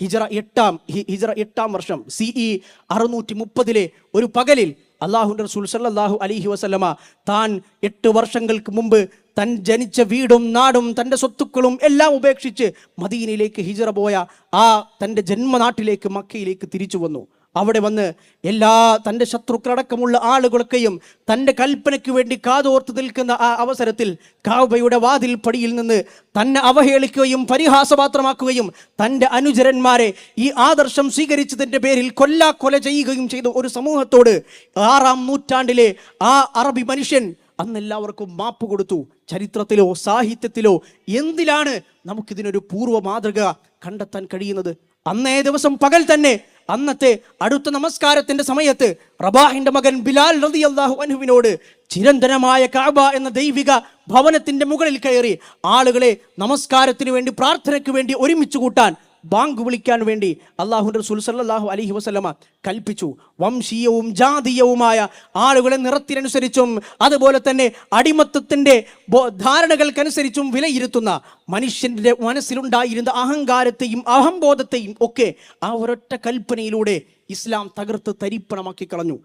ഹിജറ 8-ാം വർഷം CE 630 ഒരു പകലിൽ അല്ലാഹുവിൻ്റെ റസൂൽ സല്ലല്ലാഹു അലൈഹി വസല്ലമ താൻ 8 വർഷങ്ങൾക്ക് മുമ്പ് തൻ ജനിച്ച വീടും നാടും തൻ്റെ സ്വത്തുക്കളും എല്ലാം ഉപേക്ഷിച്ച് മദീനയിലേക്ക് ഹിജറ പോയ ആ തൻ്റെ ജന്മനാട്ടിലേക്ക് മക്കയിലേക്ക് തിരിച്ചു വന്നു. അവിടെ വന്ന് എല്ലാ തൻ്റെ ശത്രുക്കളടക്കമുള്ള ആളുകളൊക്കെയും തൻ്റെ കൽപ്പനയ്ക്ക് വേണ്ടി കാതോർത്ത് നിൽക്കുന്ന ആ അവസരത്തിൽ കഅബയുടെ വാതിൽ പടിയിൽ നിന്ന് തന്നെ അവഹേളിക്കുകയും പരിഹാസപാത്രമാക്കുകയും തൻ്റെ അനുചരന്മാരെ ഈ ആദർശം സ്വീകരിച്ചതിൻ്റെ പേരിൽ കൊല ചെയ്യുകയും ചെയ്ത ഒരു സമൂഹത്തോട് 6-ാം നൂറ്റാണ്ടിലെ ആ അറബി മനുഷ്യൻ അന്നെല്ലാവർക്കും മാപ്പ് കൊടുത്തു. ചരിത്രത്തിലോ സാഹിത്യത്തിലോ എന്തിലാണ് നമുക്കിതിനൊരു പൂർവ്വ മാതൃക കണ്ടെത്താൻ കഴിയുന്നത്? അന്നേ ദിവസം പകൽ തന്നെ അന്നത്തെ അടുത്ത നമസ്കാരത്തിന്റെ സമയത്ത് റബാഹിന്റെ മകൻ ബിലാൽ റളിയല്ലാഹു അൻഹുവിനോട് ചിരന്തനമായ കഅബ എന്ന ദൈവിക ഭവനത്തിന്റെ മുകളിൽ കയറി ആളുകളെ നമസ്കാരത്തിന് വേണ്ടി പ്രാർത്ഥനയ്ക്ക് വേണ്ടി ഒരുമിച്ച് കൂട്ടാൻ ബാങ്ക് വിളിക്കാൻ വേണ്ടി അല്ലാഹുവിൻ്റെ റസൂൽ സല്ലല്ലാഹു അലൈഹി വസല്ലമ കൽപ്പിച്ചു. വംശീയവും ജാതീയവുമായ ആളുകളെ നിറത്തിനനുസരിച്ചും അതുപോലെ തന്നെ അടിമത്തത്തിൻ്റെ ധാരണകൾക്കനുസരിച്ചും വിലയിരുത്തുന്ന മനുഷ്യൻ്റെ മനസ്സിലുണ്ടായിരുന്ന അഹങ്കാരത്തെയും അഹംബോധത്തെയും ഒക്കെ ആ ഒരൊറ്റ കൽപ്പനയിലൂടെ ഇസ്ലാം തകർത്ത് തരിപ്പണമാക്കി കളഞ്ഞു.